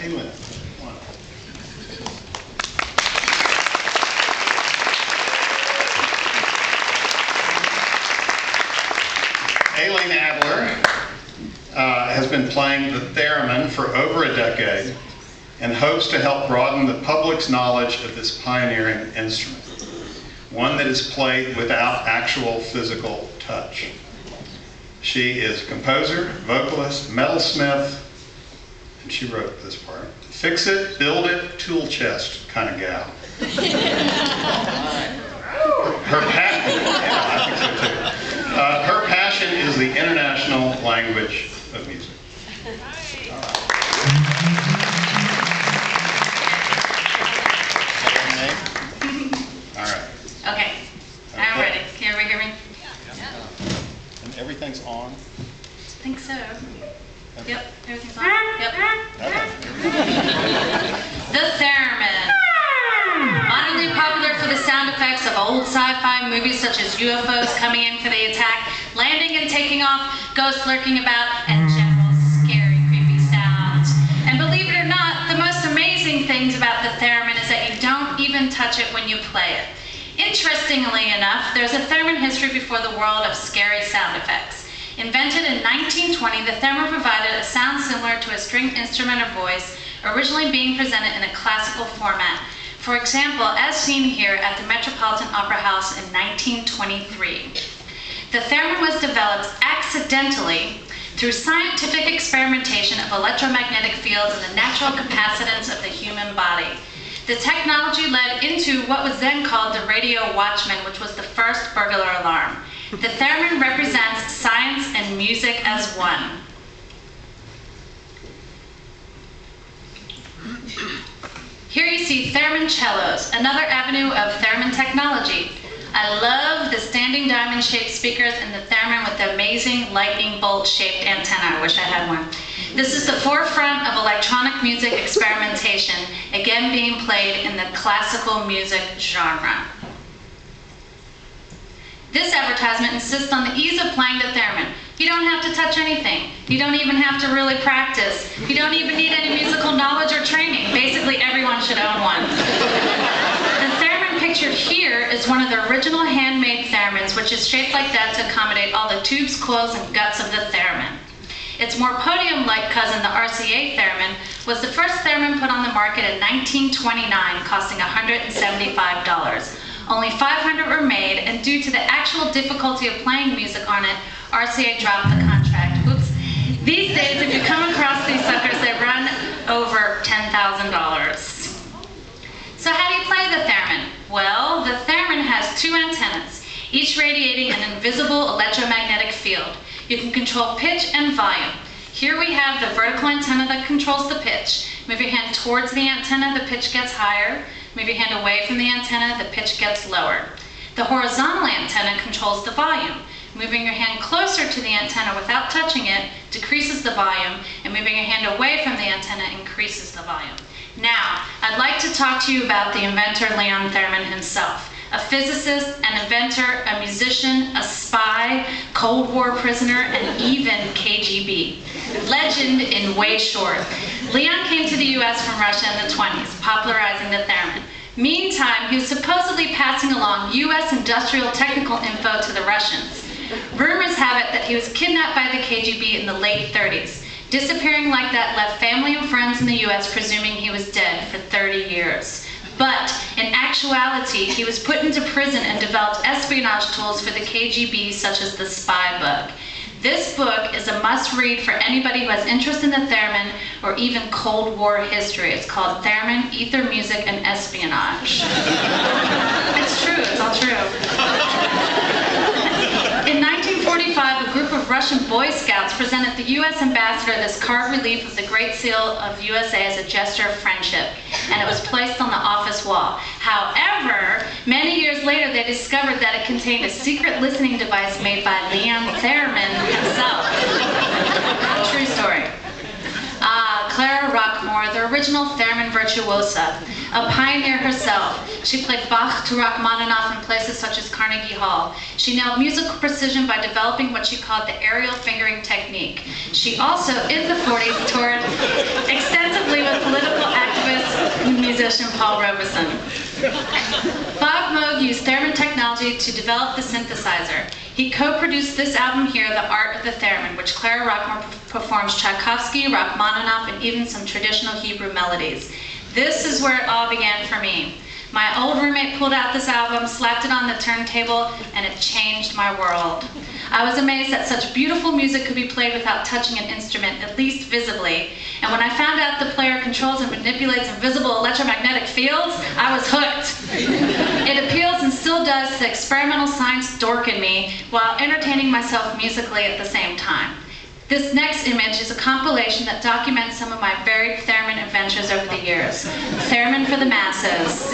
Aileen. Aileen Adler has been playing the theremin for over a decade and hopes to help broaden the public's knowledge of this pioneering instrument, one that is played without actual physical touch. She is a composer, vocalist, metalsmith, and she wrote this part, fix it, build it, tool chest kind of gal. Her passion, yeah, I think so too. Her passion is the international language of music. All right. Okay, I'm ready. Can everybody hear me? Yeah. And everything's on? I think so. Okay. Yep, everything's on. Yep. Okay. The theremin. Modernly popular for the sound effects of old sci-fi movies such as UFOs coming in for the attack, landing and taking off, ghosts lurking about, and general scary, creepy sounds. And believe it or not, the most amazing things about the theremin is that you don't even touch it when you play it. Interestingly enough, there's a theremin history before the world of scary sound effects. Invented in 1920, the theremin provided a sound similar to a stringed instrument or voice, originally being presented in a classical format. For example, as seen here at the Metropolitan Opera House in 1923. The theremin was developed accidentally through scientific experimentation of electromagnetic fields and the natural capacitance of the human body. The technology led into what was then called the radio watchman, which was the first burglar alarm. The theremin represents science and music as one. Here you see theremin cellos, another avenue of theremin technology. I love the standing diamond-shaped speakers and the theremin with the amazing lightning bolt-shaped antenna. I wish I had one. This is the forefront of electronic music experimentation, again being played in the classical music genre. This advertisement insists on the ease of playing the theremin. You don't have to touch anything. You don't even have to really practice. You don't even need any musical knowledge or training. Basically, everyone should own one. The theremin pictured here is one of the original handmade theremins, which is shaped like that to accommodate all the tubes, coils, and guts of the theremin. Its more podium-like cousin, the RCA theremin, was the first theremin put on the market in 1929, costing $175. Only 500 were made, and due to the actual difficulty of playing music on it, RCA dropped the contract. Oops. These days, if you come across these suckers, they run over $10,000. So how do you play the theremin? Well, the theremin has two antennas, each radiating an invisible electromagnetic field. You can control pitch and volume. Here we have the vertical antenna that controls the pitch. Move your hand towards the antenna, the pitch gets higher. Move your hand away from the antenna, the pitch gets lower. The horizontal antenna controls the volume. Moving your hand closer to the antenna without touching it decreases the volume, and moving your hand away from the antenna increases the volume. Now, I'd like to talk to you about the inventor Leon Theremin himself. A physicist, an inventor, a musician, a spy, Cold War prisoner, and even KGB. Legend in way short. Leon came to the US from Russia in the 20s, popularizing the theremin. Meantime, he was supposedly passing along US industrial technical info to the Russians. Rumors have it that he was kidnapped by the KGB in the late 30s. Disappearing like that left family and friends in the US presuming he was dead for 30 years. But in actuality, he was put into prison and developed espionage tools for the KGB, such as the spy book. This book is a must-read for anybody who has interest in the theremin or even Cold War history. It's called Theremin, Ether Music, and Espionage. It's true, it's all true. In 1945, a group of Russian Boy Scouts presented the U.S. ambassador this carved relief of the Great Seal of USA as a gesture of friendship, and it was placed on the office wall. However, many years later, they discovered that it contained a secret listening device made by Leon Theremin himself. True story. Clara Rockmore, the original theremin virtuosa, a pioneer herself. She played Bach to Rachmaninoff in places such as Carnegie Hall. She nailed musical precision by developing what she called the aerial fingering technique. She also, in the 40s, toured extensively with political activist and musician Paul Robeson. Bob Moog used theremin technology to develop the synthesizer. He co-produced this album here, The Art of the Theremin, which Clara Rockmore performs Tchaikovsky, Rachmaninoff, and even some traditional Hebrew melodies. This is where it all began for me. My old roommate pulled out this album, slapped it on the turntable, and it changed my world. I was amazed that such beautiful music could be played without touching an instrument, at least visibly. And when I found out the player controls and manipulates invisible electromagnetic fields, I was hooked. It appeals and still does to the experimental science dork in me while entertaining myself musically at the same time. This next image is a compilation that documents some of my varied theremin adventures over the years. Theremin for the masses.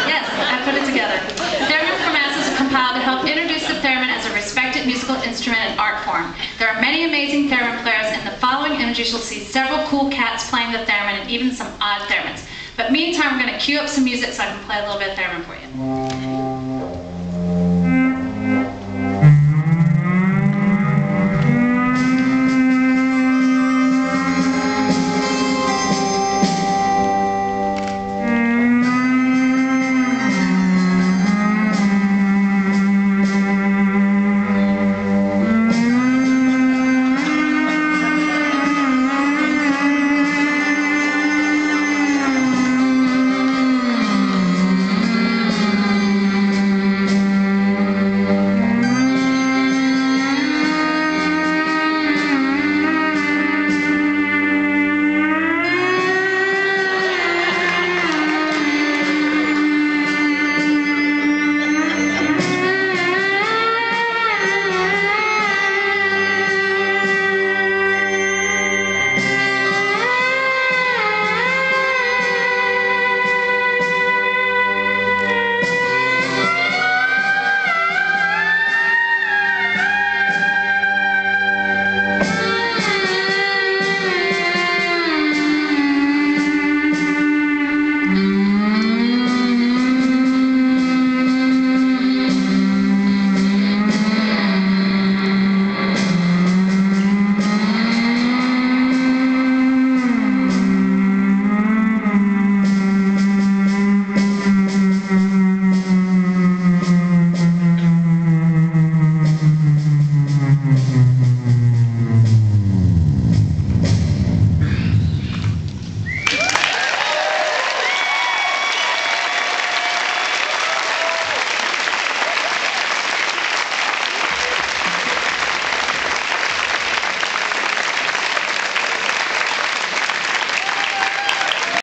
Yes, I put it together. Theremin for masses are compiled to help introduce the theremin as a respected musical instrument and art form. There are many amazing theremin players. In the following images, you'll see several cool cats playing the theremin and even some odd theremins. But meantime, we're going to cue up some music so I can play a little bit of theremin for you.